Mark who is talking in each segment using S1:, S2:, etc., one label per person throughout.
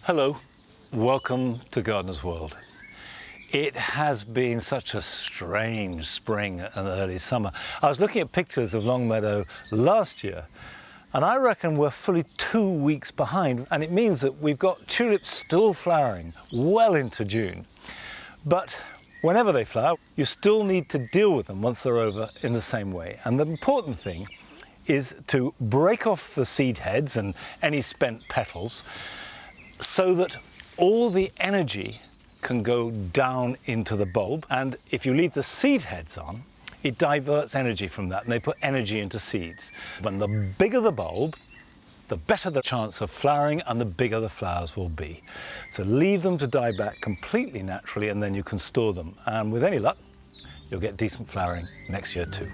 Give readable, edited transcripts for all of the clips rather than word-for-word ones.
S1: Hello, welcome to Gardener's World. It has been such a strange spring and early summer. I was looking at pictures of Longmeadow last year, and I reckon we're fully 2 weeks behind, and it means that we've got tulips still flowering well into June. But whenever they flower, you still need to deal with them once they're over in the same way. And the important thing is to break off the seed heads and any spent petals, so that all the energy can go down into the bulb. And if you leave the seed heads on, it diverts energy from that and they put energy into seeds. When the bigger the bulb, the better the chance of flowering and the bigger the flowers will be. So leave them to die back completely naturally and then you can store them. And with any luck, you'll get decent flowering next year too.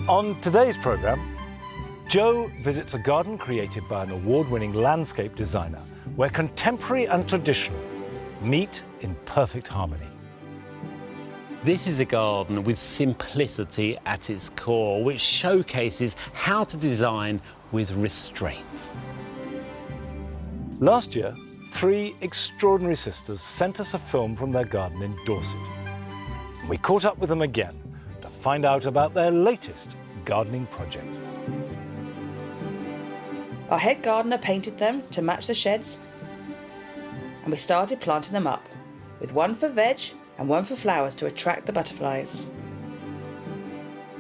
S1: On today's programme, Joe visits a garden created by an award-winning landscape designer where contemporary and traditional meet in perfect harmony.
S2: This is a garden with simplicity at its core, which showcases how to design with restraint.
S1: Last year, 3 extraordinary sisters sent us a film from their garden in Dorset. We caught up with them again to find out about their latest gardening project.
S3: Our head gardener painted them to match the sheds, and we started planting them up, with one for veg and one for flowers to attract the butterflies.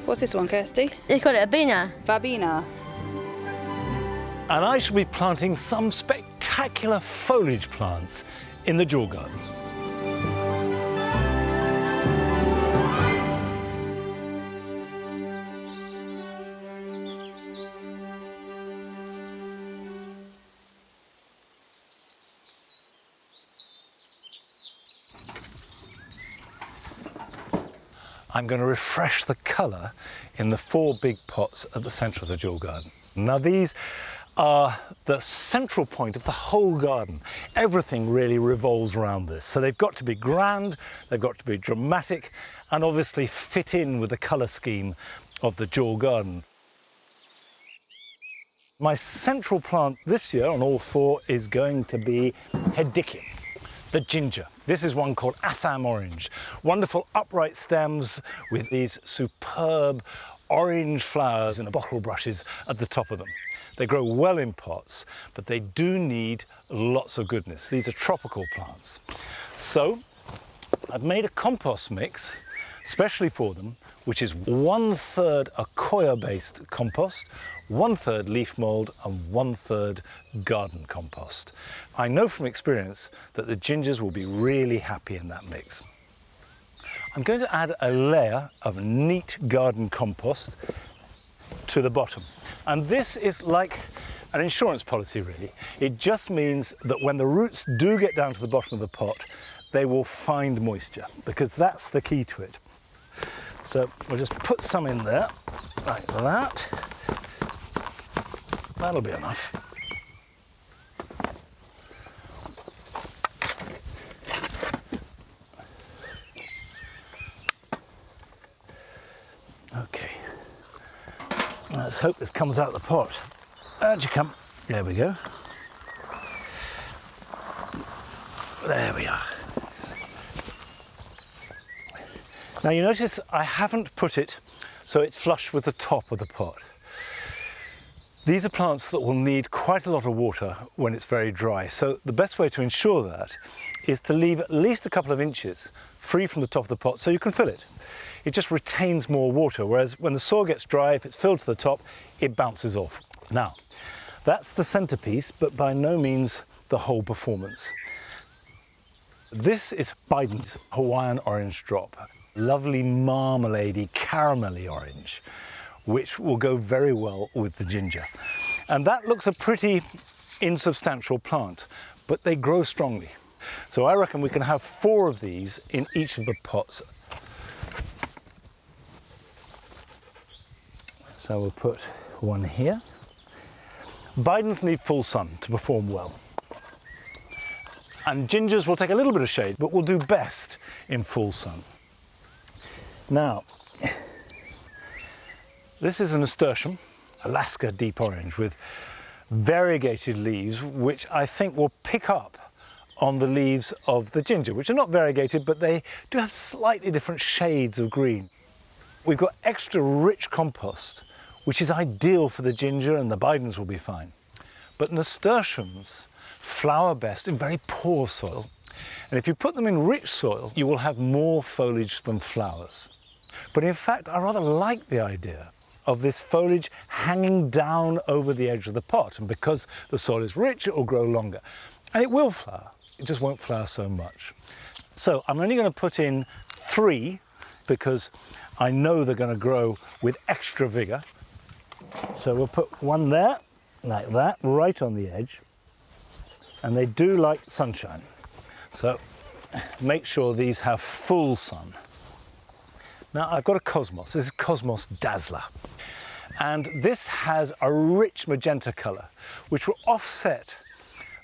S4: What's this one, Kirsty?
S5: It's called a bina.
S4: Verbena.
S1: And I shall be planting some spectacular foliage plants in the jewel garden. I'm going to refresh the colour in the 4 big pots at the centre of the jewel garden. Now these are the central point of the whole garden. Everything really revolves around this. So they've got to be grand, they've got to be dramatic, and obviously fit in with the colour scheme of the jewel garden. My central plant this year on all 4 is going to be Hedychium, the ginger. This is one called Assam orange. Wonderful upright stems with these superb orange flowers and bottle brushes at the top of them. They grow well in pots, but they do need lots of goodness. These are tropical plants. So I've made a compost mix especially for them, which is 1/3 Accoya-based compost, 1/3 leaf mould and 1/3 garden compost. I know from experience that the gingers will be really happy in that mix. I'm going to add a layer of neat garden compost to the bottom. And this is like an insurance policy really. It just means that when the roots do get down to the bottom of the pot, they will find moisture, because that's the key to it. So we'll just put some in there, like that. That'll be enough. Okay, let's hope this comes out of the pot. Out you come. There we go. There we are. Now you notice I haven't put it so it's flush with the top of the pot. These are plants that will need quite a lot of water when it's very dry, so the best way to ensure that is to leave at least a couple of inches free from the top of the pot so you can fill it. It just retains more water, whereas when the soil gets dry, if it's filled to the top, it bounces off. Now, that's the centerpiece, but by no means the whole performance. This is Biden's Hawaiian orange drop. Lovely marmalade-y, caramelly orange, which will go very well with the ginger. And that looks a pretty insubstantial plant, but they grow strongly. So I reckon we can have 4 of these in each of the pots. So we'll put one here. Bidens need full sun to perform well. And gingers will take a little bit of shade, but will do best in full sun. Now, this is a nasturtium, Alaska deep orange, with variegated leaves, which I think will pick up on the leaves of the ginger, which are not variegated, but they do have slightly different shades of green. We've got extra rich compost, which is ideal for the ginger, and the Bidens will be fine. But nasturtiums flower best in very poor soil. And if you put them in rich soil, you will have more foliage than flowers. But in fact, I rather like the idea of this foliage hanging down over the edge of the pot. And because the soil is rich, it will grow longer. And it will flower. It just won't flower so much. So I'm only going to put in 3 because I know they're going to grow with extra vigor. So we'll put one there, like that, right on the edge. And they do like sunshine. So make sure these have full sun. Now I've got a Cosmos. This is Cosmos Dazzler. And this has a rich magenta colour, which will offset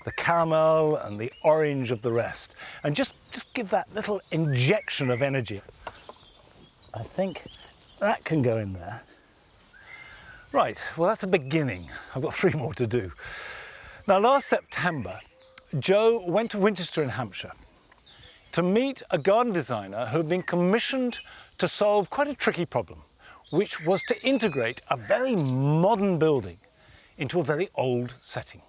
S1: the caramel and the orange of the rest, and just give that little injection of energy. I think that can go in there. Right, well that's a beginning. I've got 3 more to do. Now last September, Joe went to Winchester in Hampshire to meet a garden designer who had been commissioned to solve quite a tricky problem, which was to integrate a very modern building into a very old setting.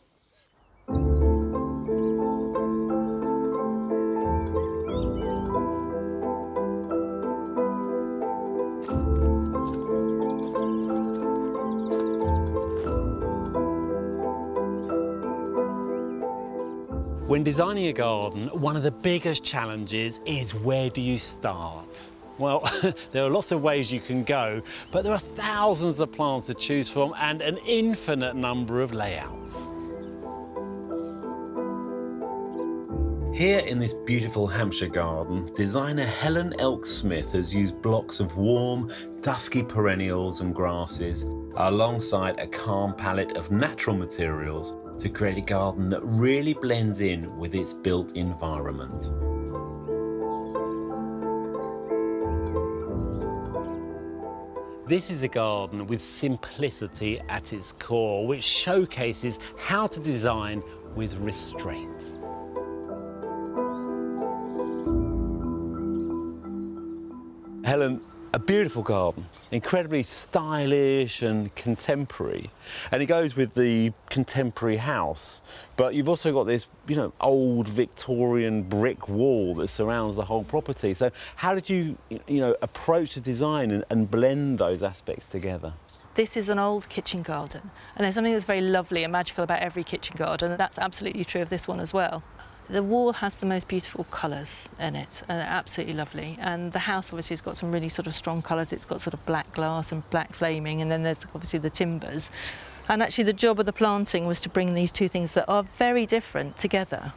S2: When designing a garden, one of the biggest challenges is where do you start? Well, there are lots of ways you can go, but there are thousands of plants to choose from and an infinite number of layouts. Here in this beautiful Hampshire garden, designer Helen Elk-Smith has used blocks of warm, dusky perennials and grasses alongside a calm palette of natural materials to create a garden that really blends in with its built environment. This is a garden with simplicity at its core, which showcases how to design with restraint. Helen, a beautiful garden, incredibly stylish and contemporary, and it goes with the contemporary house, but you've also got this, old Victorian brick wall that surrounds the whole property. So how did you, approach the design and blend those aspects together?
S5: This is an old kitchen garden, and there's something that's very lovely and magical about every kitchen garden, and that's absolutely true of this one as well. The wall has the most beautiful colours in it, and they're absolutely lovely. And the house obviously has got some really sort of strong colours. It's got sort of black glass and black flaming, and then there's obviously the timbers. And actually the job of the planting was to bring these two things that are very different together.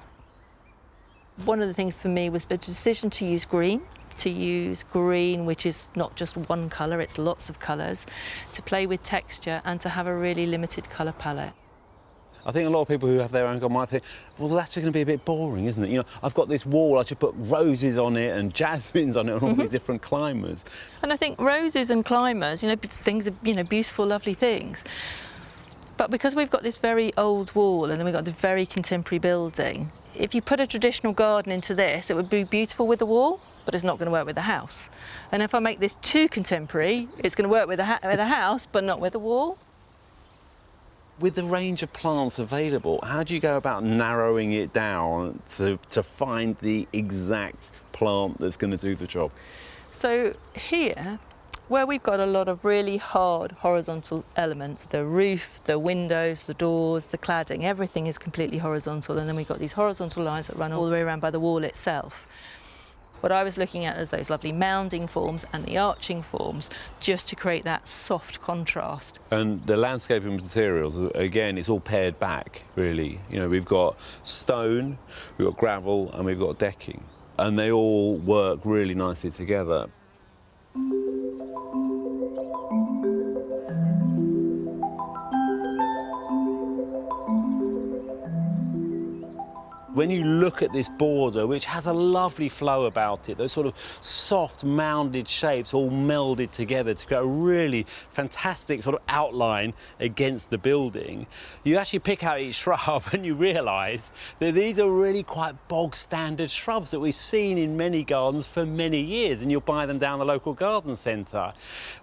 S5: One of the things for me was a decision to use green, which is not just one colour, it's lots of colours, to play with texture and to have a really limited colour palette.
S2: I think a lot of people who have their own garden might think, well, that's going to be a bit boring, isn't it? I've got this wall, I should put roses on it and jasmines on it and all these different climbers.
S5: And I think roses and climbers, things are, beautiful, lovely things. But because we've got this very old wall and then we've got this very contemporary building, if you put a traditional garden into this, it would be beautiful with the wall, but it's not going to work with the house. And if I make this too contemporary, it's going to work with the house, but not with the wall.
S2: With the range of plants available, how do you go about narrowing it down to find the exact plant that's going to do the job?
S5: So here, where we've got a lot of really hard horizontal elements, the roof, the windows, the doors, the cladding, everything is completely horizontal, and then we've got these horizontal lines that run all the way around by the wall itself. What I was looking at is those lovely mounding forms and the arching forms, just to create that soft contrast.
S2: And the landscaping materials, again, it's all pared back, really. We've got stone, we've got gravel, and we've got decking. And they all work really nicely together. When you look at this border, which has a lovely flow about it, those sort of soft mounded shapes all melded together to create a really fantastic sort of outline against the building, you actually pick out each shrub and you realise that these are really quite bog standard shrubs that we've seen in many gardens for many years, and you'll buy them down the local garden centre.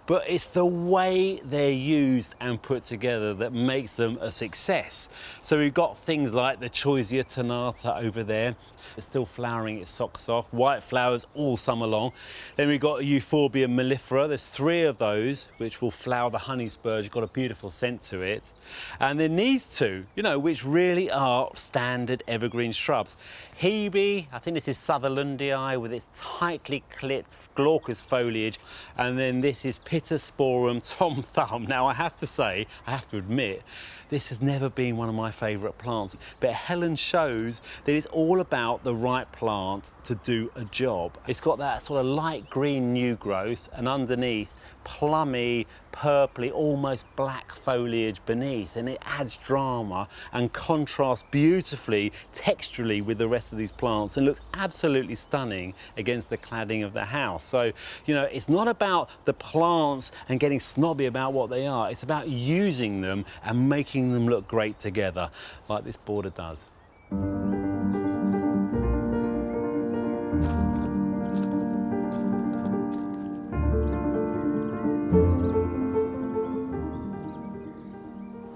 S2: But it's the way they're used and put together that makes them a success. So we've got things like the Choisia tenata over there. It's still flowering its socks off, white flowers all summer long. Then we've got Euphorbia mellifera. There's 3 of those which will flower the honey spurge. It's got a beautiful scent to it. And then these 2, you know, which really are standard evergreen shrubs. Hebe, I think this is Sutherlandii with its tightly clipped glaucous foliage. And then this is Pittosporum Tom Thumb. Now I have to say, I have to admit, this has never been one of my favourite plants, but Helen shows that it's all about the right plant to do a job. It's got that sort of light green new growth, and underneath plummy, purpley, almost black foliage beneath, and it adds drama and contrasts beautifully texturally with the rest of these plants and looks absolutely stunning against the cladding of the house. So, you know, it's not about the plants and getting snobby about what they are, it's about using them and making them look great together, like this border does.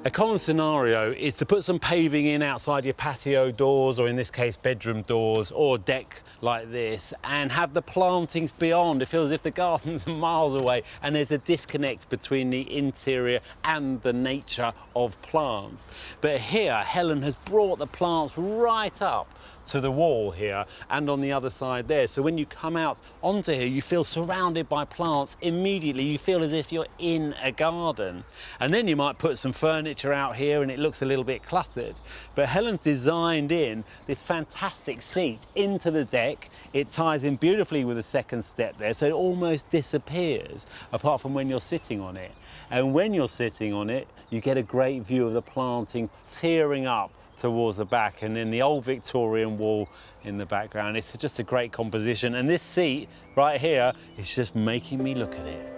S2: A common scenario is to put some paving in outside your patio doors, or in this case bedroom doors, or deck like this, and have the plantings beyond. It feels as if the garden's miles away and there's a disconnect between the interior and the nature of plants. But here, Helen has brought the plants right up to the wall here and on the other side there. So when you come out onto here, you feel surrounded by plants immediately. You feel as if you're in a garden. And then you might put some furniture out here and it looks a little bit cluttered. But Helen's designed in this fantastic seat into the deck. It ties in beautifully with the second step there, so it almost disappears apart from when you're sitting on it. And when you're sitting on it, you get a great view of the planting tearing up towards the back, and then the old Victorian wall in the background. It's just a great composition, and this seat right here is just making me look at it.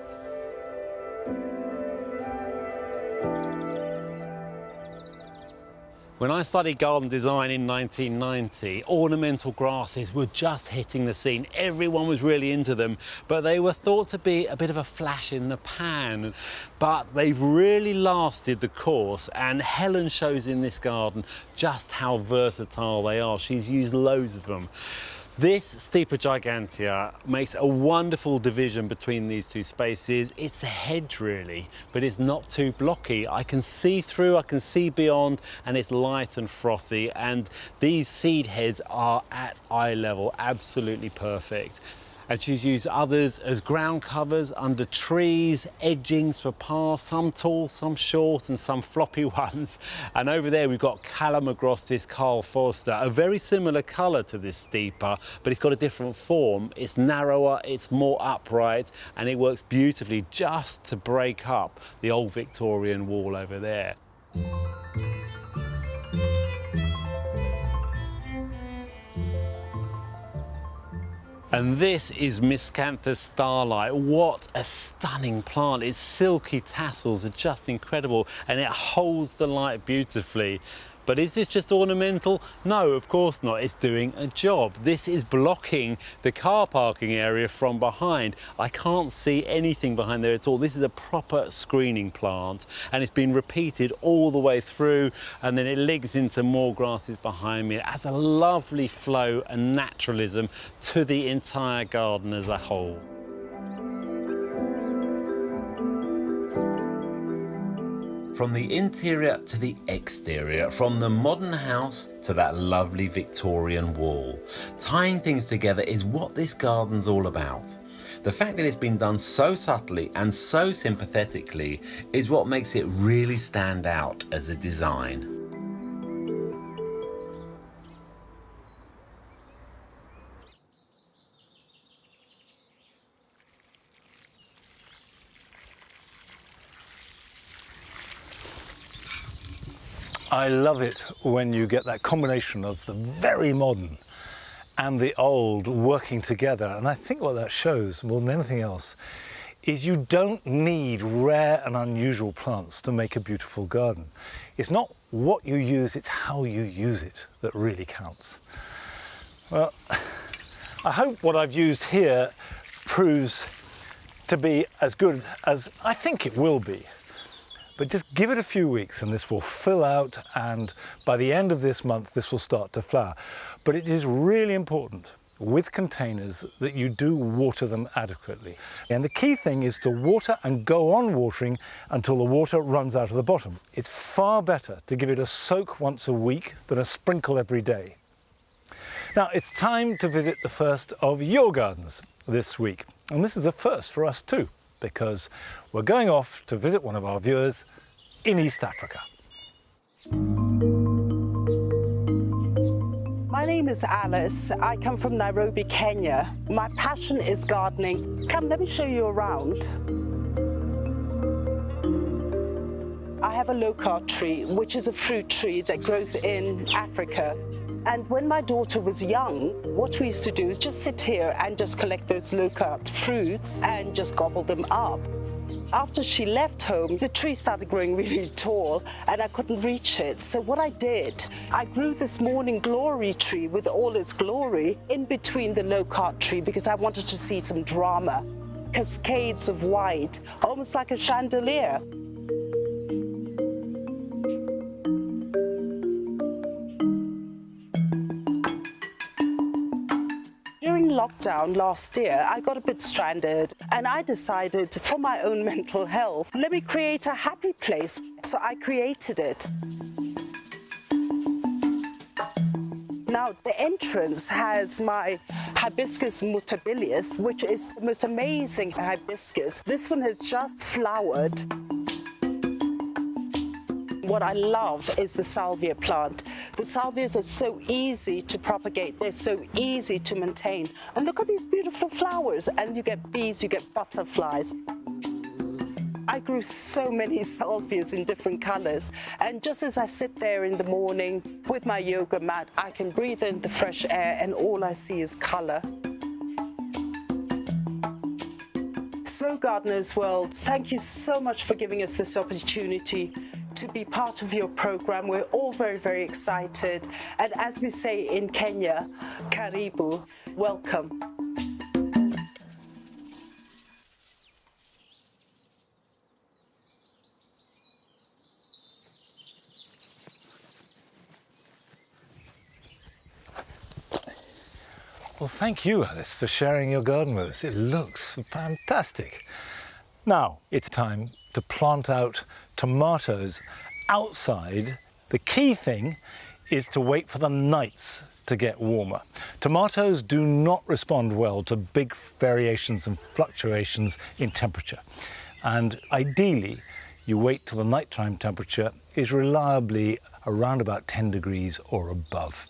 S2: When I studied garden design in 1990, ornamental grasses were just hitting the scene. Everyone was really into them, but they were thought to be a bit of a flash in the pan. But they've really lasted the course, and Helen shows in this garden just how versatile they are. She's used loads of them. This Stipa gigantea makes a wonderful division between these 2 spaces. It's a hedge really, but it's not too blocky. I can see through, I can see beyond, and it's light and frothy, and these seed heads are at eye level, absolutely perfect. And she's used others as ground covers under trees, edgings for paths, some tall, some short, and some floppy ones. And over there we've got Calamagrostis Carl Forster, a very similar colour to this Stipa, but it's got a different form. It's narrower, it's more upright, and it works beautifully just to break up the old Victorian wall over there. And this is Miscanthus starlight. What a stunning plant. Its silky tassels are just incredible, and it holds the light beautifully. But is this just ornamental? No, of course not. It's doing a job. This is blocking the car parking area from behind. I can't see anything behind there at all. This is a proper screening plant, and it's been repeated all the way through, and then it links into more grasses behind me. It adds a lovely flow and naturalism to the entire garden as a whole. From the interior to the exterior, from the modern house to that lovely Victorian wall, tying things together is what this garden's all about. The fact that it's been done so subtly and so sympathetically is what makes it really stand out as a design.
S1: I love it when you get that combination of the very modern and the old working together. And I think what that shows more than anything else is you don't need rare and unusual plants to make a beautiful garden. It's not what you use, it's how you use it that really counts. Well, I hope what I've used here proves to be as good as I think it will be. But just give it a few weeks and this will fill out, and by the end of this month this will start to flower. But it is really important with containers that you do water them adequately. And the key thing is to water and go on watering until the water runs out of the bottom. It's far better to give it a soak once a week than a sprinkle every day. Now it's time to visit the first of your gardens this week. And this is a first for us too, because we're going off to visit one of our viewers in East Africa.
S6: My name is Alice. I come from Nairobi, Kenya. My passion is gardening. Come, let me show you around. I have a low-carb tree, which is a fruit tree that grows in Africa. And when my daughter was young, what we used to do is just sit here and just collect those low-carb fruits and just gobble them up. After she left home, the tree started growing really tall and I couldn't reach it. So what I did, I grew this morning glory tree with all its glory in between the low-carb tree because I wanted to see some drama. Cascades of white, almost like a chandelier. During lockdown last year, I got a bit stranded and I decided for my own mental health, let me create a happy place. So I created it. Now the entrance has my hibiscus mutabilis, which is the most amazing hibiscus. This one has just flowered. What I love is the salvia plant. The salvias are so easy to propagate, they're so easy to maintain. And look at these beautiful flowers, and you get bees, you get butterflies. I grew so many salvias in different colors, and just as I sit there in the morning with my yoga mat, I can breathe in the fresh air and all I see is color. Slow Gardeners World, thank you so much for giving us this opportunity to be part of your program. We're all very, very excited. And as we say in Kenya, karibu, welcome.
S1: Well, thank you, Alice, for sharing your garden with us. It looks fantastic. Now it's time to plant out tomatoes outside. The key thing is to wait for the nights to get warmer. Tomatoes do not respond well to big variations and fluctuations in temperature. And ideally, you wait till the nighttime temperature is reliably around about 10 degrees or above.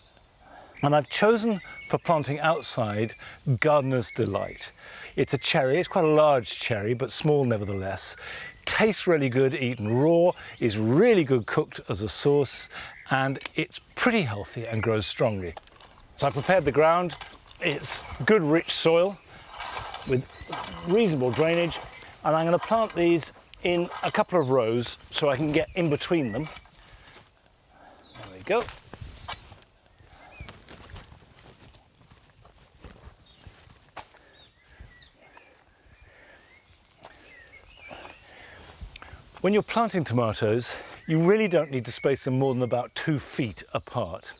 S1: And I've chosen for planting outside Gardener's Delight. It's a cherry, it's quite a large cherry, but small nevertheless. Tastes really good eaten raw, is really good cooked as a sauce, and it's pretty healthy and grows strongly. So I prepared the ground. It's good rich soil with reasonable drainage, and I'm going to plant these in a couple of rows so I can get in between them. There we go. When you're planting tomatoes, you really don't need to space them more than about 2 feet apart.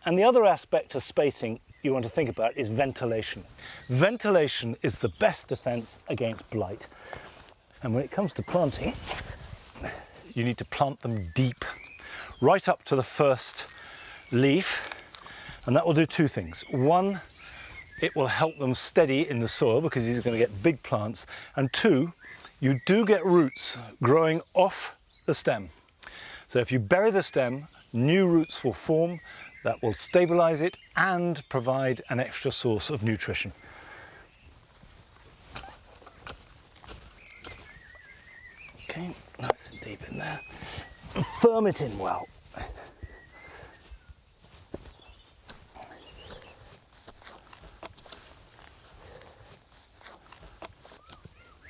S1: And the other aspect of spacing you want to think about is ventilation. Ventilation is the best defense against blight. And when it comes to planting, you need to plant them deep, right up to the first leaf. And that will do 2 things. One, it will help them steady in the soil because these are going to get big plants. And 2, you do get roots growing off the stem. So if you bury the stem, new roots will form that will stabilize it and provide an extra source of nutrition. Okay, nice and deep in there. firm it in well.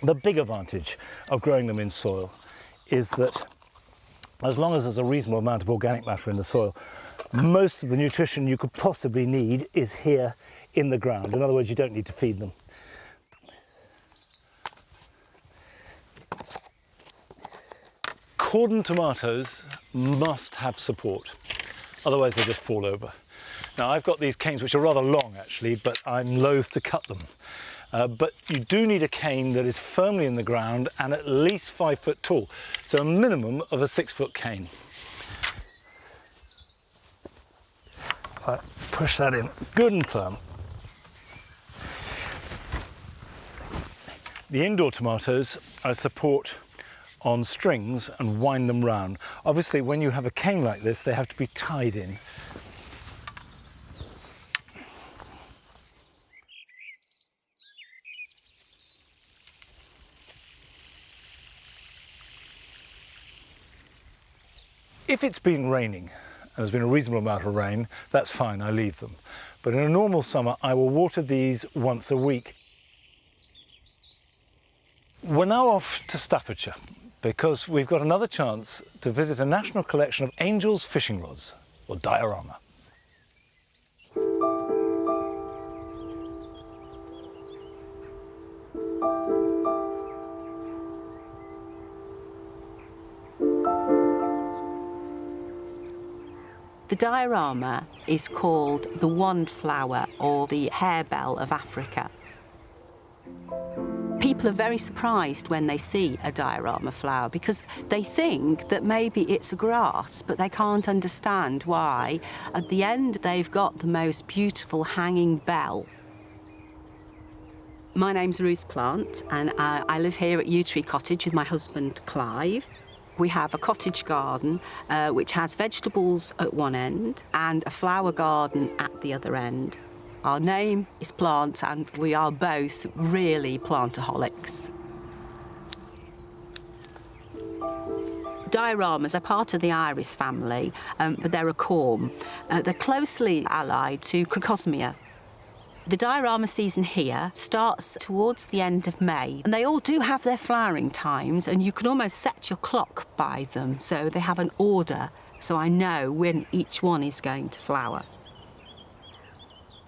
S1: The big advantage of growing them in soil is that as long as there's a reasonable amount of organic matter in the soil, most of the nutrition you could possibly need is here in the ground. In other words, you don't need to feed them. Cordon tomatoes must have support, otherwise they just fall over. Now I've got these canes which are rather long actually, but I'm loath to cut them. But you do need a cane that is firmly in the ground and at least 5 foot tall, so a minimum of a 6 foot cane. Right, push that in good and firm. The indoor tomatoes I support on strings and wind them round. Obviously when you have a cane like this they have to be tied in. If it's been raining, and there's been a reasonable amount of rain, that's fine, I leave them. But in a normal summer, I will water these once a week. We're now off to Staffordshire, because we've got another chance to visit a national collection of Angel's fishing rods, or diorama.
S7: The diorama is called the wand flower or the harebell of Africa. People are very surprised when they see a diorama flower because they think that maybe it's a grass, but they can't understand why. At the end, they've got the most beautiful hanging bell. My name's Ruth Plant, and I live here at Yew Tree Cottage with my husband, Clive. We have a cottage garden which has vegetables at one end and a flower garden at the other end. Our name is Plant and we are both really plantaholics. Dioramas are part of the iris family, but they're a corm. They're closely allied to Crocosmia. The diorama season here starts towards the end of May, and they all do have their flowering times, and you can almost set your clock by them, so they have an order, so I know when each one is going to flower.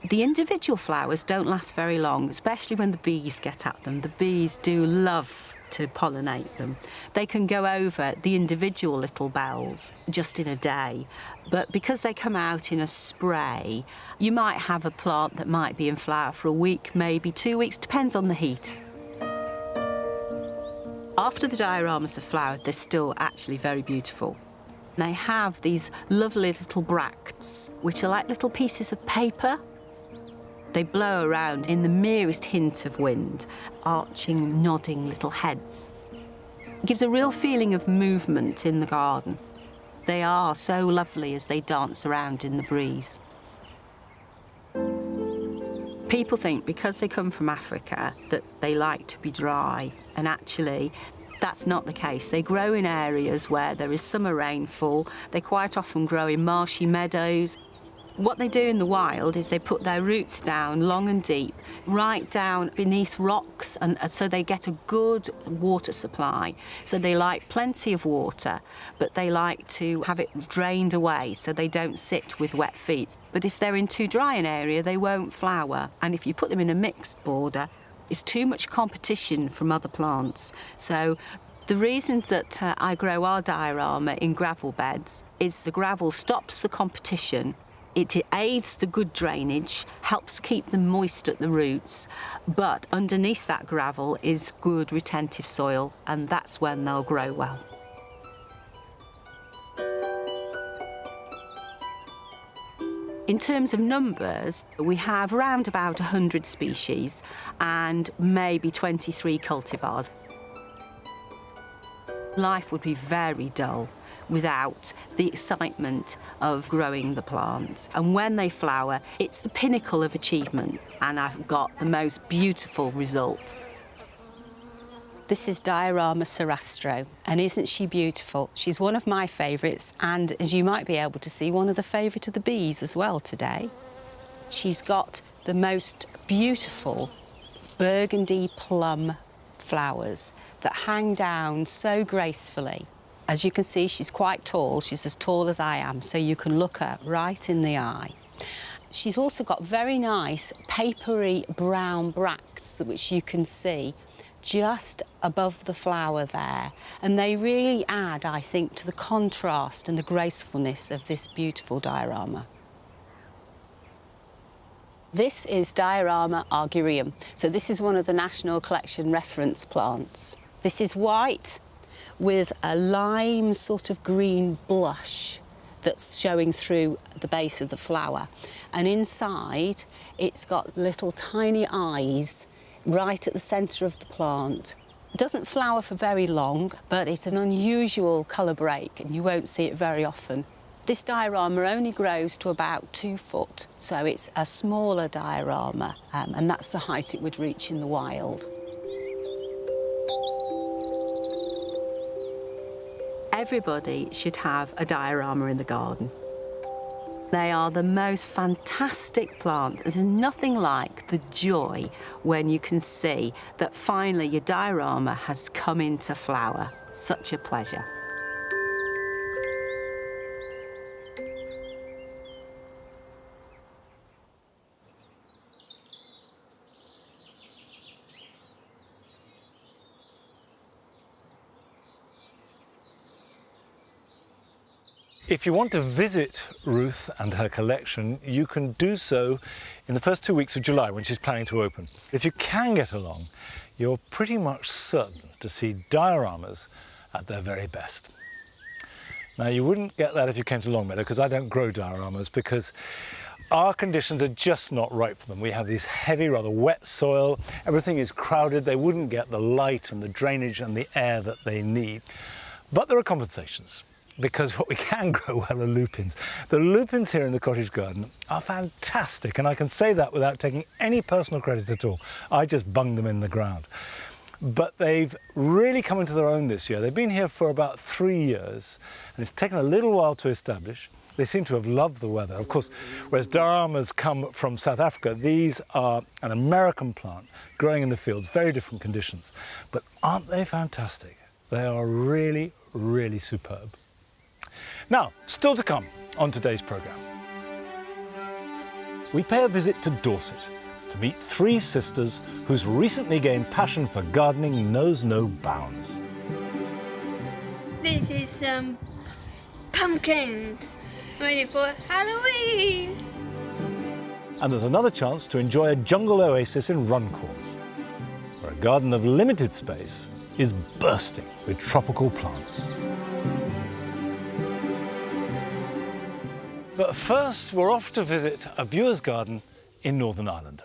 S7: The individual flowers don't last very long, especially when the bees get at them. The bees do love to pollinate them. They can go over the individual little bells just in a day, but because they come out in a spray, you might have a plant that might be in flower for a week, maybe 2 weeks, depends on the heat. After the dioramas have flowered, they're still actually very beautiful. They have these lovely little bracts, which are like little pieces of paper. They blow around in the merest hint of wind, arching, nodding little heads. It gives a real feeling of movement in the garden. They are so lovely as they dance around in the breeze. People think because they come from Africa that they like to be dry, and actually that's not the case. They grow in areas where there is summer rainfall. They quite often grow in marshy meadows. What they do in the wild is they put their roots down long and deep, right down beneath rocks, and so they get a good water supply. So they like plenty of water, but they like to have it drained away so they don't sit with wet feet. But if they're in too dry an area, they won't flower. And if you put them in a mixed border, it's too much competition from other plants. So the reason that I grow our diorama in gravel beds is the gravel stops the competition. It aids the good drainage, helps keep them moist at the roots, but underneath that gravel is good retentive soil, and that's when they'll grow well. In terms of numbers, we have around about 100 species and maybe 23 cultivars. Life would be very dull without the excitement of growing the plants. And when they flower, it's the pinnacle of achievement, and I've got the most beautiful result. This is Diorama Sarastro, and isn't she beautiful? She's one of my favourites, and as you might be able to see, one of the favourite of the bees as well today. She's got the most beautiful burgundy plum flowers that hang down so gracefully. As you can see, she's quite tall. She's as tall as I am, so you can look her right in the eye. She's also got very nice papery brown bracts, which you can see just above the flower there. And they really add, I think, to the contrast and the gracefulness of this beautiful diorama. This is Diorama argurium. So this is one of the National Collection reference plants. This is white with a lime sort of green blush that's showing through the base of the flower. And inside, it's got little tiny eyes right at the centre of the plant. It doesn't flower for very long, but it's an unusual colour break, and you won't see it very often. This diorama only grows to about 2 foot, so it's a smaller diorama, and that's the height it would reach in the wild. Everybody should have a diorama in the garden. They are the most fantastic plant. There's nothing like the joy when you can see that finally your diorama has come into flower. Such a pleasure.
S1: If you want to visit Ruth and her collection, you can do so in the first 2 weeks of July when she's planning to open. If you can get along, you're pretty much certain to see dioramas at their very best. Now, you wouldn't get that if you came to Longmeadow, because I don't grow dioramas, because our conditions are just not right for them. We have this heavy, rather wet soil. Everything is crowded. They wouldn't get the light and the drainage and the air that they need. But there are compensations, because what we can grow well are lupins. The lupins here in the cottage garden are fantastic, and I can say that without taking any personal credit at all. I just bunged them in the ground. But they've really come into their own this year. They've been here for about 3 years, and it's taken a little while to establish. They seem to have loved the weather. Of course, whereas dioramas come from South Africa, these are an American plant growing in the fields, very different conditions. But aren't they fantastic? They are really, really superb. Now, still to come on today's programme. We pay a visit to Dorset to meet 3 sisters whose recently gained passion for gardening knows no bounds.
S8: This is pumpkins, ready for Halloween.
S1: And there's another chance to enjoy a jungle oasis in Runcorn, where a garden of limited space is bursting with tropical plants. But first, we're off to visit a viewer's garden in Northern Ireland.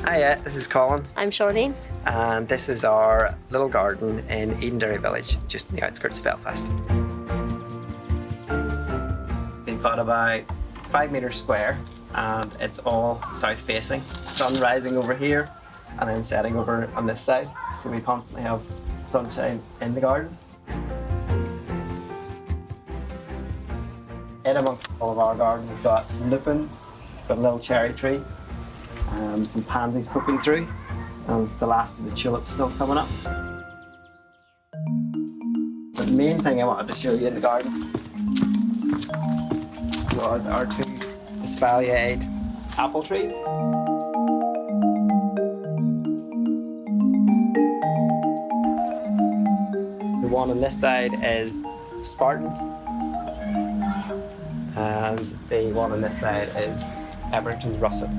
S9: Hiya, this is Colin,
S8: I'm Charlene.
S9: and this is our little garden in Edenderry village, just in the outskirts of Belfast. We've got about 5 metres square, and it's all south facing. Sun rising over here and then setting over on this side, so we constantly have sunshine in the garden. In amongst all of our garden, we've got some lupin, got a little cherry tree, some pansies poking through, and the last of the tulips still coming up. But the main thing I wanted to show you in the garden was our 2 espaliered apple trees. The one on this side is Spartan, and the one on this side is Everington's Russet.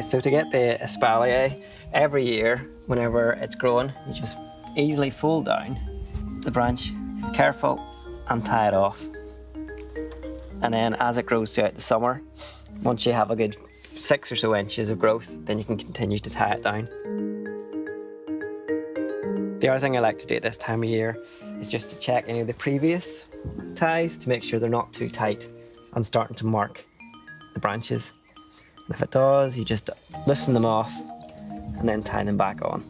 S9: So to get the espalier, every year, whenever it's growing, you just easily fold down the branch, careful, and tie it off. And then as it grows throughout the summer, once you have a good 6 or so inches of growth, then you can continue to tie it down. The other thing I like to do at this time of year is just to check any of the previous ties to make sure they're not too tight and starting to mark the branches. And if it does, you just loosen them off and then tie them back on,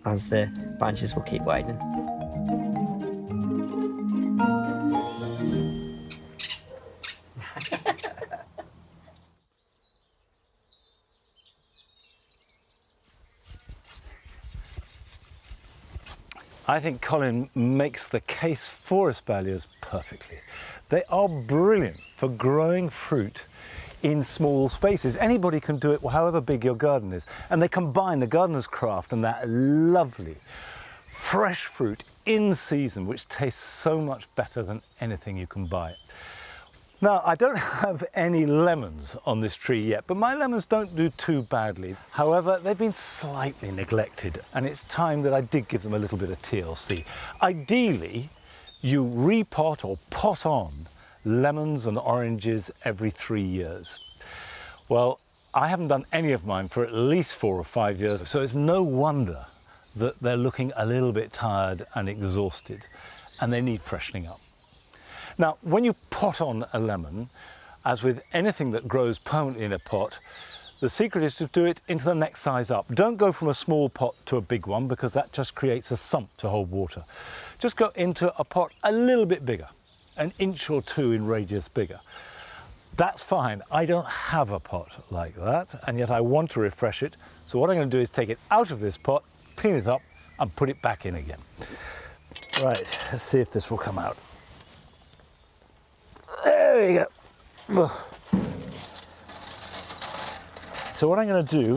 S9: as the branches will keep widening.
S1: I think Colin makes the case for espaliers perfectly. They are brilliant for growing fruit in small spaces. Anybody can do it, however big your garden is, and they combine the gardener's craft and that lovely fresh fruit in season, which tastes so much better than anything you can buy. Now, I don't have any lemons on this tree yet, but my lemons don't do too badly. However, they've been slightly neglected, and it's time that I did give them a little bit of TLC. Ideally, you repot or pot on lemons and oranges every 3 years. Well, I haven't done any of mine for at least 4 or 5 years, so it's no wonder that they're looking a little bit tired and exhausted, and they need freshening up. Now, when you pot on a lemon, as with anything that grows permanently in a pot, the secret is to do it into the next size up. Don't go from a small pot to a big one, because that just creates a sump to hold water. Just go into a pot a little bit bigger, an inch or 2 in radius bigger. That's fine. I don't have a pot like that, and yet I want to refresh it. So what I'm going to do is take it out of this pot, clean it up, and put it back in again. Right, let's see if this will come out. There you go. So what I'm going to do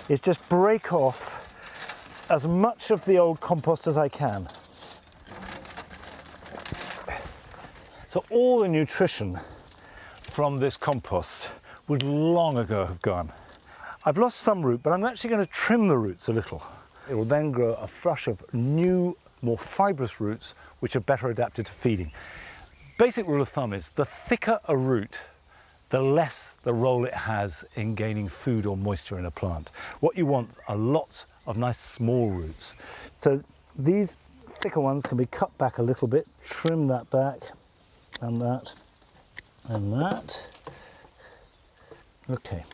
S1: is just break off as much of the old compost as I can. So all the nutrition from this compost would long ago have gone. I've lost some root, but I'm actually going to trim the roots a little. It will then grow a flush of new, more fibrous roots, which are better adapted to feeding. Basic rule of thumb is the thicker a root, the less the role it has in gaining food or moisture in a plant. What you want are lots of nice small roots. So these thicker ones can be cut back a little bit, trim that back, and that, and that. Okay,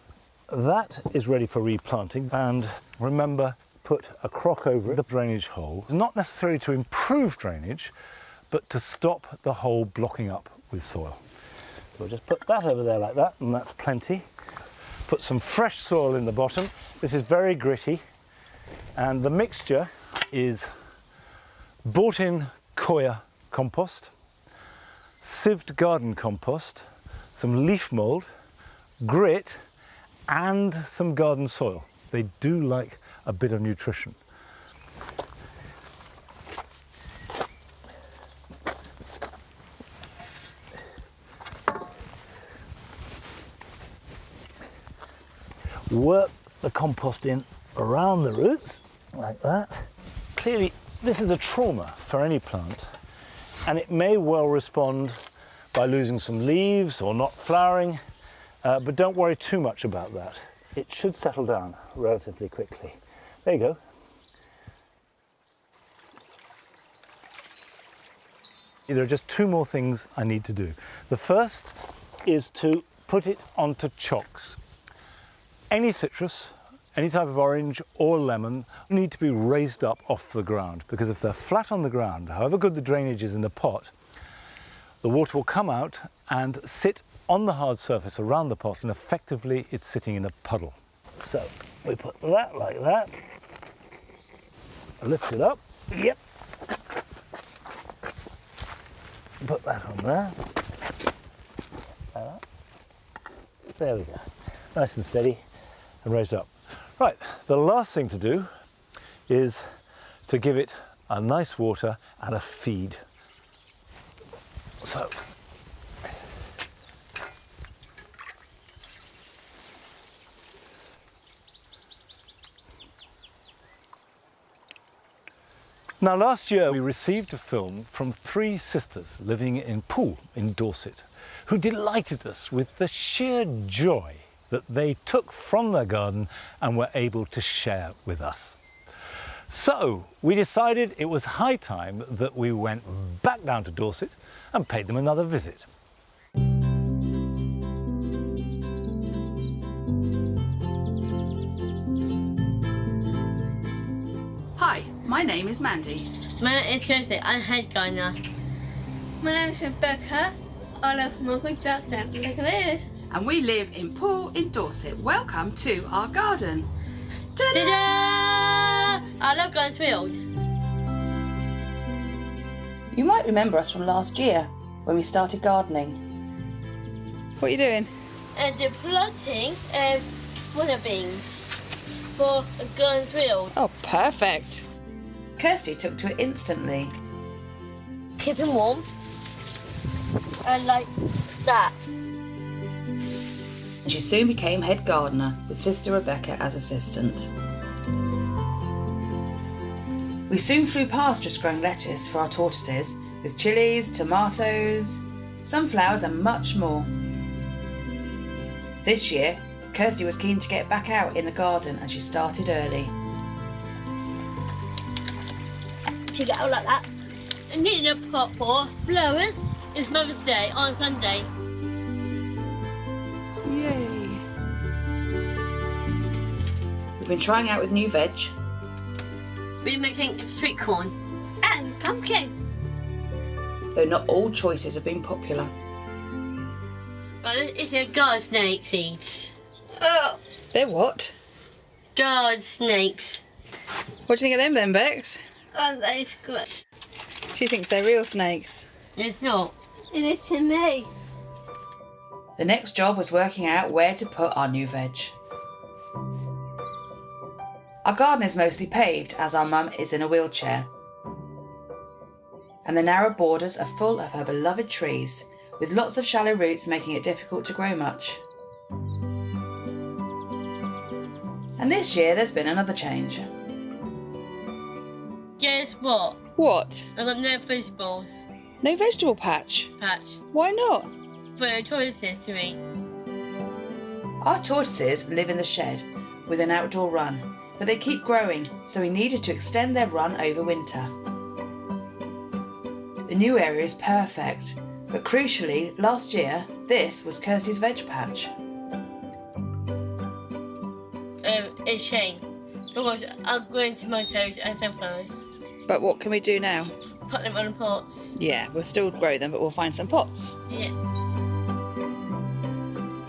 S1: that is ready for replanting, and remember, put a crock over the drainage hole. It's not necessarily to improve drainage, but to stop the hole blocking up with soil. So we'll just put that over there like that, and that's plenty. Put some fresh soil in the bottom. This is very gritty, and the mixture is bought-in Koya compost, sieved garden compost, some leaf mould, grit, and some garden soil. They do like a bit of nutrition. Work the compost in around the roots, like that. Clearly, this is a trauma for any plant, and it may well respond by losing some leaves or not flowering, but don't worry too much about that. It should settle down relatively quickly. There you go. There are just 2 more things I need to do. The first is to put it onto chocks. Any citrus, any type of orange or lemon need to be raised up off the ground, because if they're flat on the ground, however good the drainage is in the pot, the water will come out and sit on the hard surface around the pot, and effectively it's sitting in a puddle. So we put that like that, lift it up, yep, put that on there, like that. There we go, nice and steady and raised up. Right, the last thing to do is to give it a nice water and a feed. So now, last year we received a film from 3 sisters living in Poole in Dorset, who delighted us with the sheer joy that they took from their garden and were able to share with us. So we decided it was high time that we went back down to Dorset and paid them another visit.
S3: Hi, my name is Mandy.
S8: My name is Kirsty. I'm head gardener. My name is Rebecca. I love my good doctor. Look at this.
S3: And we live in Poole in Dorset. Welcome to our garden. Ta-da!
S8: Ta-da! I love Gunsfield.
S3: You might remember us from last year when we started gardening.
S4: What are you doing?
S8: And the planting water beans for Gunsfield.
S4: Oh, perfect.
S3: Kirsty took to it instantly.
S8: Keep him warm. And like that.
S3: She soon became head gardener with sister Rebecca as assistant. We soon flew past just growing lettuce for our tortoises with chilies, tomatoes, sunflowers and much more. This year, Kirsty was keen to get back out in the garden and she started early.
S8: She got out like that. I needed a pot for flowers. It's Mother's Day on Sunday.
S4: Yay.
S3: We've been trying out with new veg,
S8: We're making sweet corn and pumpkin.
S3: though not all choices have been popular.
S8: But it's a garden snake seeds. Oh,
S4: They're what?
S8: garden snakes.
S4: What do you think of them then, Bex?
S8: Oh, that's gross.
S4: She thinks they're real snakes.
S8: It's not. It is to me.
S3: The next job was working out where to put our new veg. Our garden is mostly paved as our mum is in a wheelchair. And the narrow borders are full of her beloved trees, with lots of shallow roots making it difficult to grow much. And this year there's been another change.
S8: Guess what?
S4: What?
S8: I got no vegetables
S4: No vegetable patch?
S8: patch
S4: Why not?
S8: for the tortoises to eat.
S3: Our tortoises live in the shed with an outdoor run, but they keep growing, so we needed to extend their run over winter. The new area is perfect, but crucially, last year, this was Kirsty's veg patch.
S8: It's shame because I'm growing tomatoes and sunflowers.
S4: But what can we do now?
S8: Put them on the pots.
S4: Yeah, we'll still grow them, but we'll find some pots.
S8: Yeah.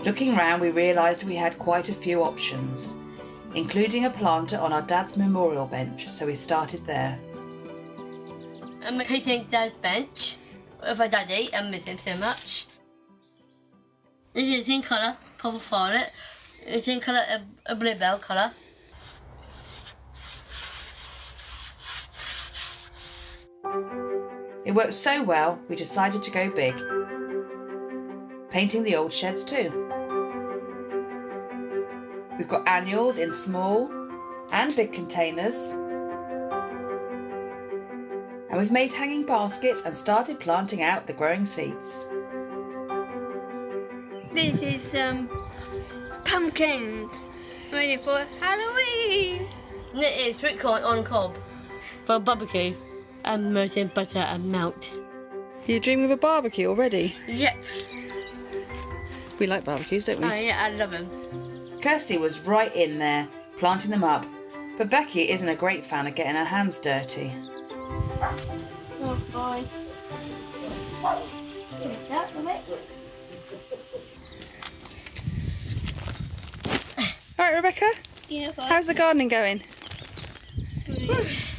S3: Looking round, we realised we had quite a few options, including a planter on our dad's memorial bench, so we started there.
S8: I'm painting Dad's bench with my daddy. I miss him so much. This is in colour, purple violet. It's in colour, a bluebell colour.
S3: It worked so well, we decided to go big, painting the old sheds too. We've got annuals in small and big containers. And we've made hanging baskets and started planting out the growing seeds.
S8: This is pumpkins ready for Halloween. It is sweet corn on cob for barbecue and melted butter and melt.
S4: You're dreaming of a barbecue already?
S8: Yep.
S4: We like barbecues, don't we?
S8: Oh yeah, I love them.
S3: Kirsty was right in there, planting them up, but Becky isn't a great fan of getting her hands dirty.
S8: Oh boy.
S4: All right, Rebecca.
S8: Yeah,
S4: How's the gardening going?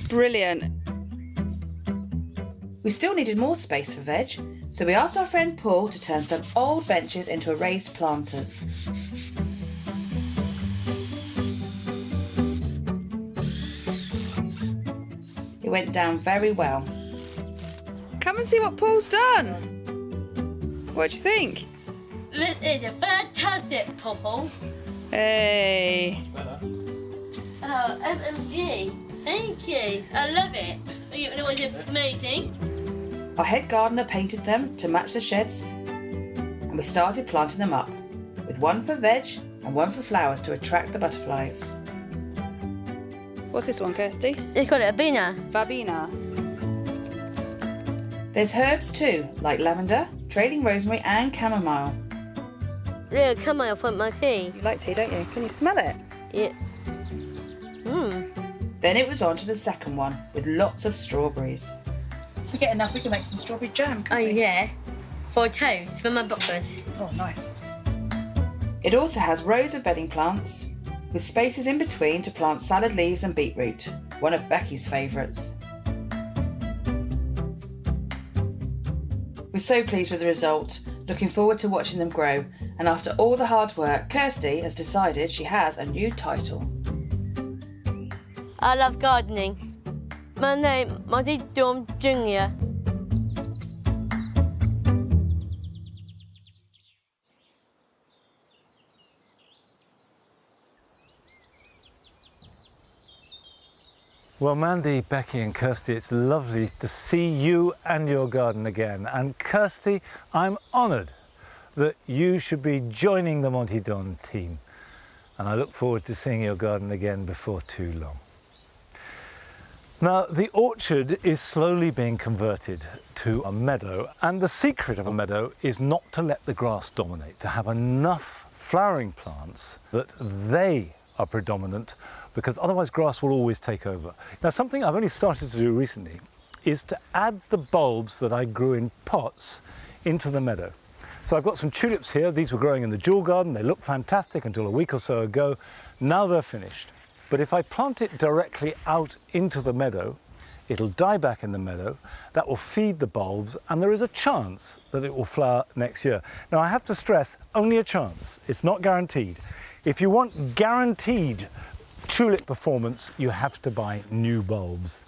S4: Brilliant.
S3: We still needed more space for veg, so we asked our friend Paul to turn some old benches into raised planters. It went down very well.
S4: Come and see what Paul's done. What do you think?
S8: This is a fantastic purple.
S4: Hey.
S8: Oh, MMG. Thank you. I love it. It was amazing.
S3: Our head gardener painted them to match the sheds, and we started planting them up, with one for veg and one for flowers to attract the butterflies.
S4: What's this one, Kirsty?
S8: It's called a bina.
S4: Verbena.
S3: There's herbs too, like lavender, trailing rosemary and chamomile.
S8: Little chamomile from my tea.
S4: You like tea, don't you? Can you smell it?
S8: Yeah. Mmm.
S3: Then it was on to the second one with lots of strawberries.
S4: If we get enough, we can make some strawberry jam,
S8: Oh,
S4: can't we?
S8: yeah. For toast, for my breakfast.
S4: Oh, nice.
S3: It also has rows of bedding plants, with spaces in between to plant salad leaves and beetroot, one of Becky's favourites. We're so pleased with the result, looking forward to watching them grow, and after all the hard work, Kirsty has decided she has a new title.
S8: I love gardening. My name, Monty Dom Jr.
S1: Well, Mandy, Becky and Kirsty, it's lovely to see you and your garden again. And Kirsty, I'm honoured that you should be joining the Monty Don team. And I look forward to seeing your garden again before too long. Now, the orchard is slowly being converted to a meadow, and the secret of a meadow is not to let the grass dominate, to have enough flowering plants that they are predominant, because otherwise grass will always take over. Now, something I've only started to do recently is to add the bulbs that I grew in pots into the meadow. So I've got some tulips here. These were growing in the jewel garden. They looked fantastic until a week or so ago. Now they're finished. But if I plant it directly out into the meadow, it'll die back in the meadow. That will feed the bulbs, and there is a chance that it will flower next year. Now, I have to stress, only a chance. It's not guaranteed. If you want guaranteed tulip performance, you have to buy new bulbs.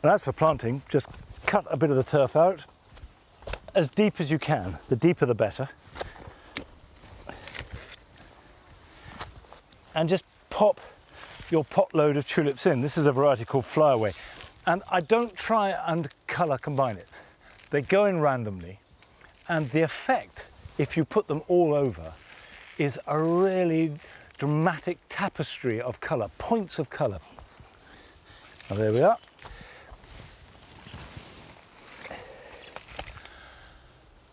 S1: And as for planting, just cut a bit of the turf out as deep as you can. The deeper the better. And just pop your pot load of tulips in. This is a variety called Flyaway. And I don't try and colour combine it. They go in randomly, and the effect, if you put them all over, is a really dramatic tapestry of colour, points of colour. Now there we are.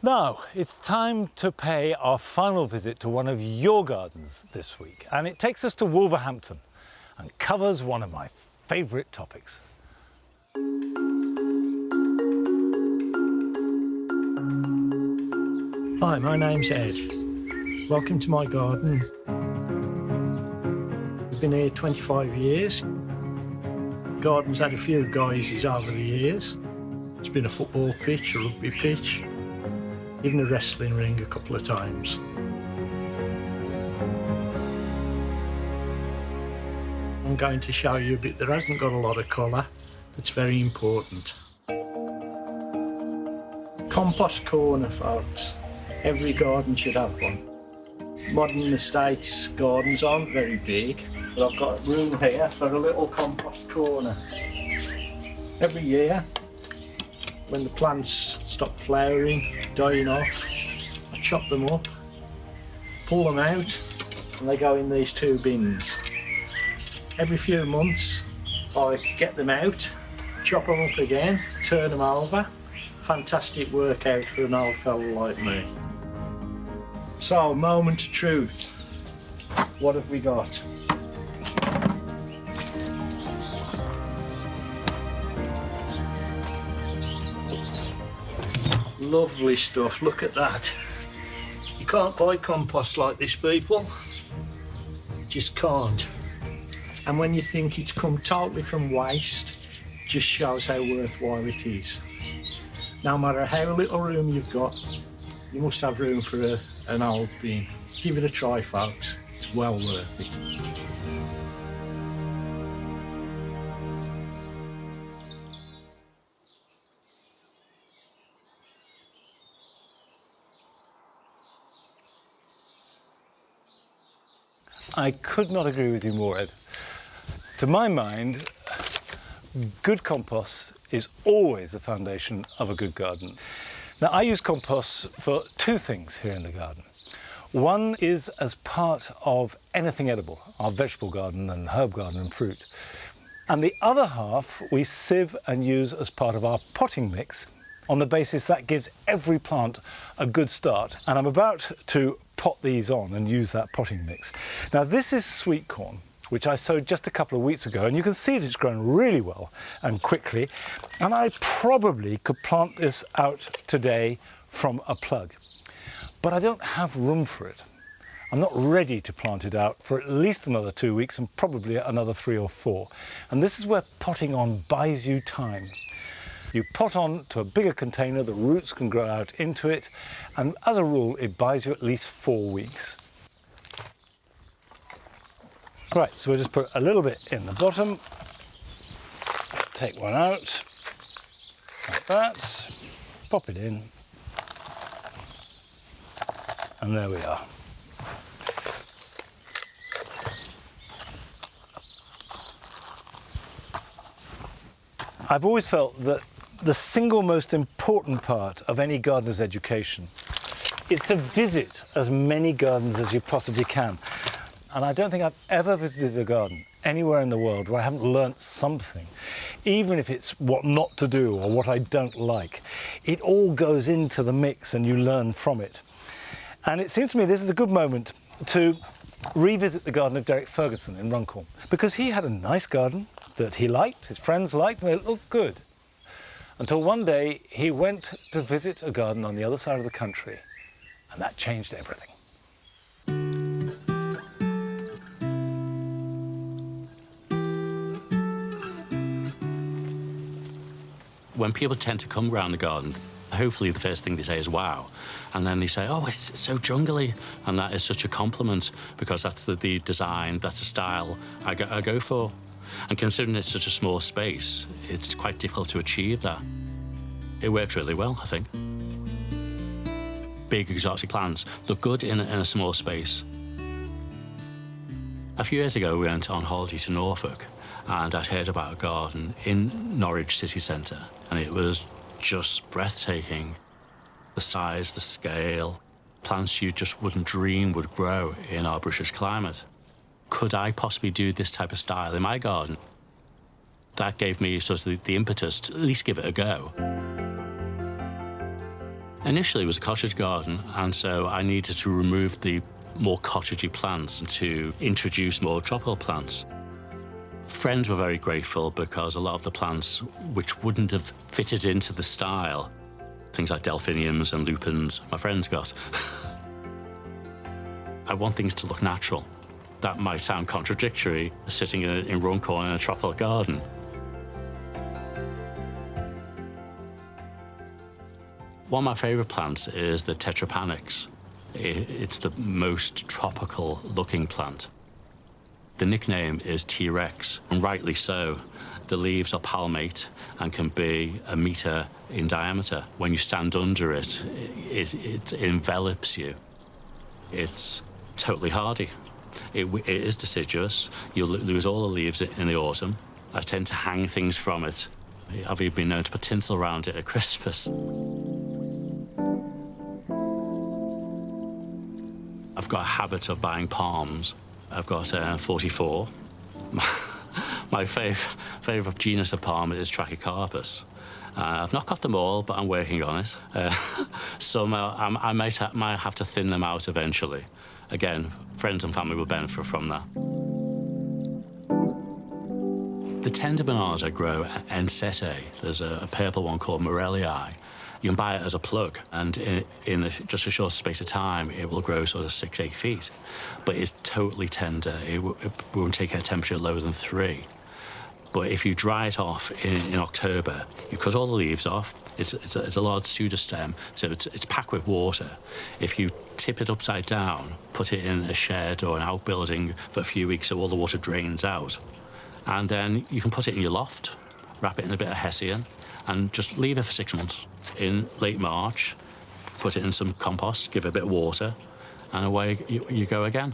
S1: Now it's time to pay our final visit to one of your gardens this week, and it takes us to Wolverhampton and covers one of my favourite topics.
S10: Hi, my name's Ed. Welcome to my garden. I've been here 25 years. Garden's had a few guises over the years. It's been a football pitch, a rugby pitch, even a wrestling ring a couple of times. I'm going to show you a bit that hasn't got a lot of colour, that's very important. Compost corner, folks. Every garden should have one. Modern estates gardens aren't very big, but I've got room here for a little compost corner. Every year, when the plants stop flowering, dying off, I chop them up, pull them out, and they go in these two bins. Every few months, I get them out, chop them up again, turn them over. Fantastic workout for an old fellow like me. So, moment of truth. What have we got? Lovely stuff, look at that. You can't buy compost like this, people. You just can't. And when you think it's come totally from waste, it just shows how worthwhile it is. No matter how little room you've got, you must have room for an old bin. Give it a try, folks. It's well worth it.
S1: I could not agree with you more, Ed. To my mind, good compost is always the foundation of a good garden. Now, I use compost for two things here in the garden. One is as part of anything edible, our vegetable garden and herb garden and fruit. And the other half we sieve and use as part of our potting mix on the basis that gives every plant a good start. And I'm about to pot these on and use that potting mix. Now, this is sweet corn, which I sowed just a couple of weeks ago, and you can see that it's grown really well and quickly, and I probably could plant this out today from a plug. But I don't have room for it. I'm not ready to plant it out for at least another 2 weeks and probably another 3 or 4. And this is where potting on buys you time. You pot on to a bigger container, the roots can grow out into it, and as a rule, it buys you at least 4 weeks. Right, so we'll just put a little bit in the bottom, take one out, like that, pop it in, and there we are. I've always felt that the single most important part of any gardener's education is to visit as many gardens as you possibly can. And I don't think I've ever visited a garden anywhere in the world where I haven't learnt something, even if it's what not to do or what I don't like. It all goes into the mix and you learn from it. And it seems to me this is a good moment to revisit the garden of Derek Ferguson in Runcorn, because he had a nice garden that he liked, his friends liked, and it looked good. Until one day he went to visit a garden on the other side of the country, and that changed everything.
S11: When people tend to come around the garden, hopefully the first thing they say is wow, and then they say, oh, it's so jungly, and that is such a compliment, because that's the design, that's the style I go for. And considering it's such a small space, it's quite difficult to achieve that. It works really well, I think. Big exotic plants look good in a small space. A few years ago, we went on holiday to Norfolk, and I'd heard about a garden in Norwich city centre, and it was just breathtaking. The size, the scale, plants you just wouldn't dream would grow in our British climate. Could I possibly do this type of style in my garden? That gave me sort of the impetus to at least give it a go. Initially, it was a cottage garden, and so I needed to remove the more cottagey plants and to introduce more tropical plants. Friends were very grateful because a lot of the plants which wouldn't have fitted into the style, things like delphiniums and lupins, my friends got. I want things to look natural. That might sound contradictory, sitting in Runcorn in a tropical garden. One of my favourite plants is the Tetrapanax. It's the most tropical looking plant. The nickname is T-Rex, and rightly so. The leaves are palmate and can be 1 metre in diameter. When you stand under it, it envelops you. It's totally hardy. It is deciduous. You'll lose all the leaves in the autumn. I tend to hang things from it. I've even been known to put tinsel around it at Christmas. I've got a habit of buying palms. I've got 44. My favourite genus of palm is Trachycarpus. I've not got them all, but I'm working on it. Some I might have to thin them out eventually. Again, friends and family will benefit from that. The tender bananas I grow at Ensete. There's a purple one called Morellii. You can buy it as a plug, and in just a short space of time, it will grow sort of 6-8 feet. But it's totally tender. It won't take a temperature lower than 3. But if you dry it off in October, you cut all the leaves off. It's a large pseudostem, so it's packed with water. If you tip it upside down, put it in a shed or an outbuilding for a few weeks so all the water drains out, and then you can put it in your loft, wrap it in a bit of hessian, and just leave it for 6 months. In late March, put it in some compost, give it a bit of water, and away you go again.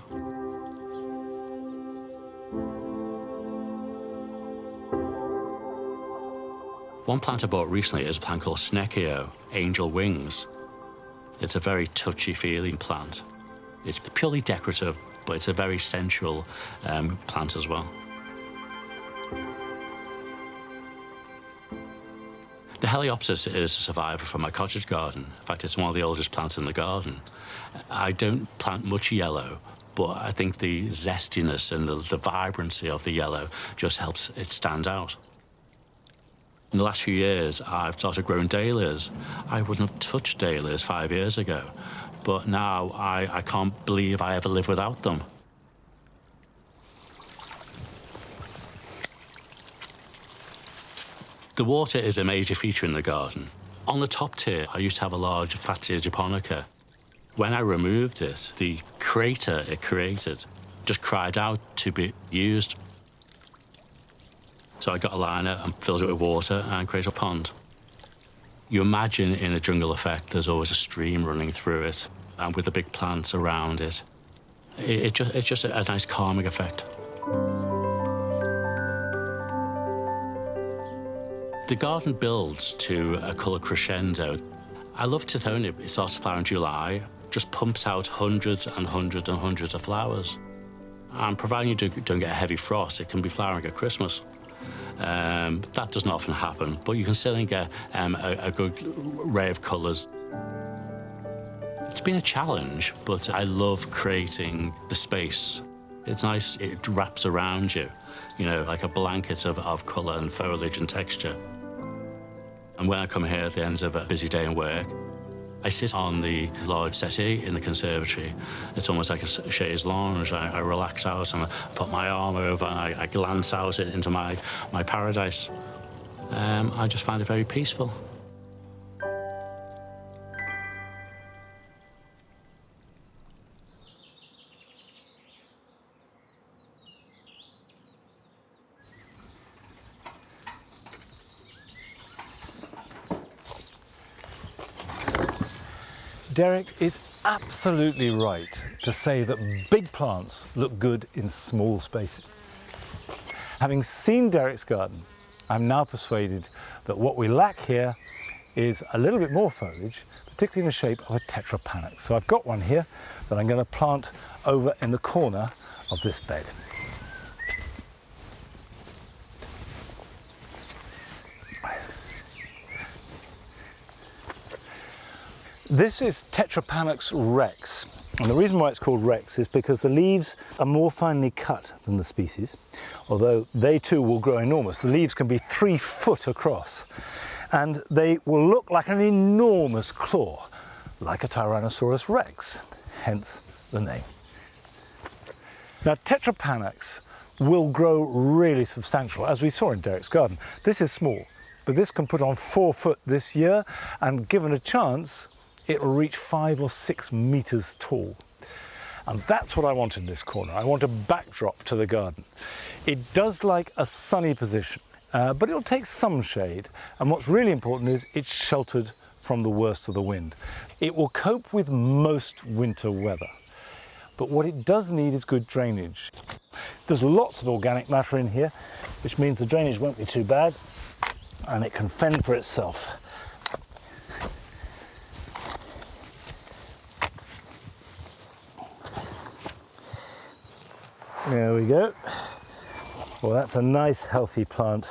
S11: One plant I bought recently is a plant called Snecchio, angel wings. It's a very touchy-feeling plant. It's purely decorative, but it's a very sensual plant as well. The Heliopsis is a survivor from my cottage garden. In fact, it's one of the oldest plants in the garden. I don't plant much yellow, but I think the zestiness and the vibrancy of the yellow just helps it stand out. In the last few years, I've started growing dahlias. I wouldn't have touched dahlias 5 years ago, but now I can't believe I ever lived without them. The water is a major feature in the garden. On the top tier, I used to have a large Fatsia japonica. When I removed it, the crater it created just cried out to be used. So I got a liner and filled it with water and created a pond. You imagine in a jungle effect, there's always a stream running through it, and with the big plants around it. It's just a nice calming effect. The garden builds to a colour crescendo. I love Tithonia. It starts to flower in July, just pumps out hundreds and hundreds and hundreds of flowers. And providing you don't get a heavy frost, it can be flowering at Christmas. That doesn't often happen, but you can still get a good array of colours. It's been a challenge, but I love creating the space. It's nice, it wraps around you, you know, like a blanket of colour and foliage and texture. And when I come here at the end of a busy day in work, I sit on the large settee in the conservatory. It's almost like a chaise lounge. I relax out and I put my arm over and I glance out into my paradise. I just find it very peaceful.
S1: Derek is absolutely right to say that big plants look good in small spaces. Having seen Derek's garden, I'm now persuaded that what we lack here is a little bit more foliage, particularly in the shape of a tetrapanax. So I've got one here that I'm going to plant over in the corner of this bed. This is Tetrapanax rex, and the reason why it's called rex is because the leaves are more finely cut than the species, although they too will grow enormous. The leaves can be 3 foot across, and they will look like an enormous claw, like a Tyrannosaurus rex, hence the name. Now, Tetrapanax will grow really substantial, as we saw in Derek's garden. This is small, but this can put on 4 foot this year, and given a chance, it will reach 5 or 6 meters tall. And that's what I want in this corner. I want a backdrop to the garden. It does like a sunny position, but it'll take some shade. And what's really important is it's sheltered from the worst of the wind. It will cope with most winter weather. But what it does need is good drainage. There's lots of organic matter in here, which means the drainage won't be too bad, and it can fend for itself. There we go. Well, that's a nice healthy plant.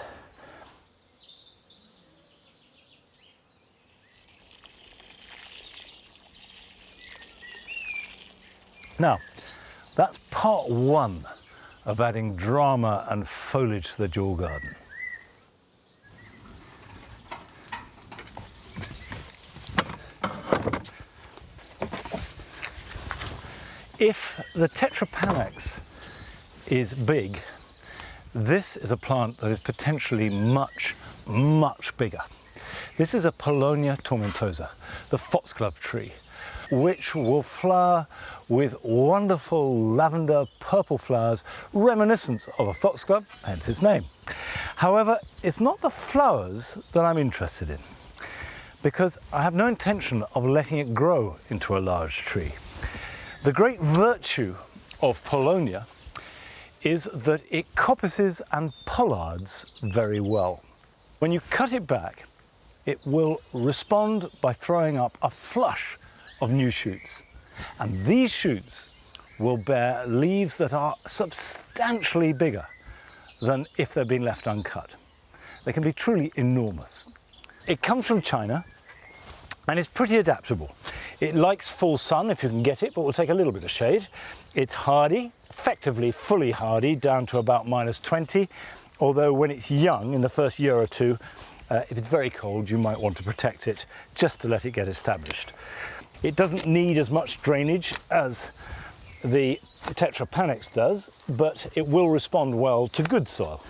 S1: Now, that's part 1 of adding drama and foliage to the jewel garden. If the Tetrapanax is big, this is a plant that is potentially much, much bigger. This is a Paulownia tomentosa, the foxglove tree, which will flower with wonderful lavender purple flowers reminiscent of a foxglove, hence its name. However, it's not the flowers that I'm interested in, because I have no intention of letting it grow into a large tree. The great virtue of Paulownia is that it coppices and pollards very well. When you cut it back, it will respond by throwing up a flush of new shoots. And these shoots will bear leaves that are substantially bigger than if they'd been left uncut. They can be truly enormous. It comes from China and is pretty adaptable. It likes full sun if you can get it, but will take a little bit of shade. It's hardy, effectively fully hardy, down to about -20, although when it's young, in the first year or two, if it's very cold, you might want to protect it just to let it get established. It doesn't need as much drainage as the Tetra Panax does, but it will respond well to good soil.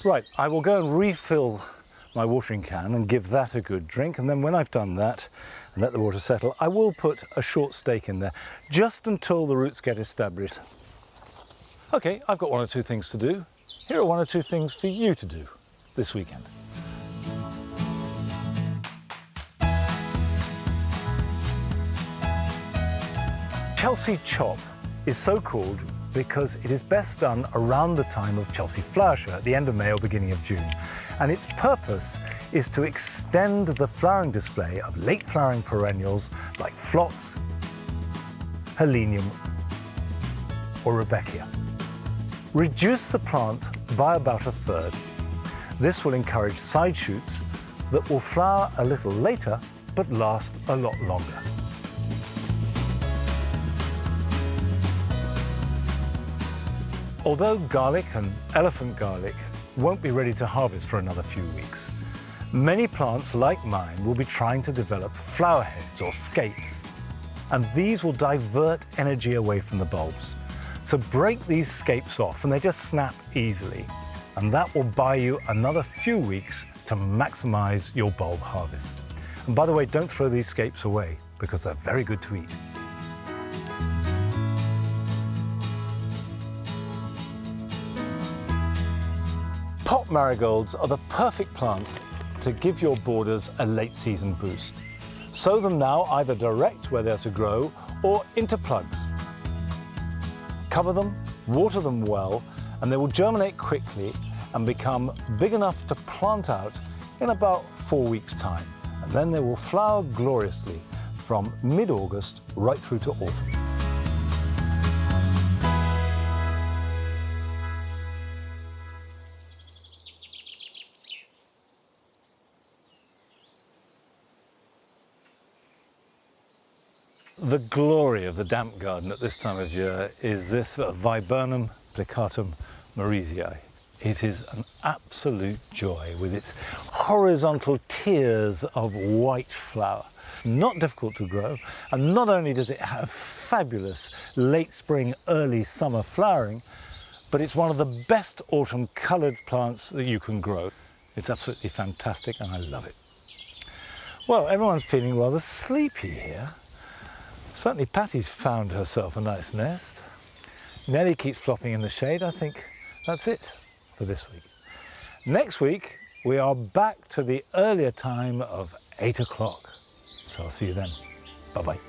S1: Right, I will go and refill my watering can and give that a good drink, and then when I've done that and let the water settle, I will put a short stake in there just until the roots get established. Okay, I've got 1 or 2 things to do. Here are 1 or 2 things for you to do this weekend. Chelsea Chop is so called because it is best done around the time of Chelsea flower show at the end of May or beginning of June. And its purpose is to extend the flowering display of late flowering perennials like phlox, helenium or rudbeckia. Reduce the plant by about 1/3. This will encourage side shoots that will flower a little later but last a lot longer. Although garlic and elephant garlic won't be ready to harvest for another few weeks, many plants like mine will be trying to develop flower heads or scapes, and these will divert energy away from the bulbs. So break these scapes off and they just snap easily, and that will buy you another few weeks to maximize your bulb harvest. And by the way, don't throw these scapes away because they're very good to eat. Pot marigolds are the perfect plant to give your borders a late season boost. Sow them now either direct where they're to grow or into plugs. Cover them, water them well, and they will germinate quickly and become big enough to plant out in about 4 weeks' time. And then they will flower gloriously from mid-August right through to autumn. The glory of the damp garden at this time of year is this Viburnum plicatum marisii. It is an absolute joy with its horizontal tiers of white flower. Not difficult to grow, and not only does it have fabulous late spring, early summer flowering, but it's one of the best autumn coloured plants that you can grow. It's absolutely fantastic and I love it. Well, everyone's feeling rather sleepy here. Certainly Patty's found herself a nice nest. Nellie keeps flopping in the shade. I think that's it for this week. Next week, we are back to the earlier time of 8 o'clock. So I'll see you then. Bye-bye.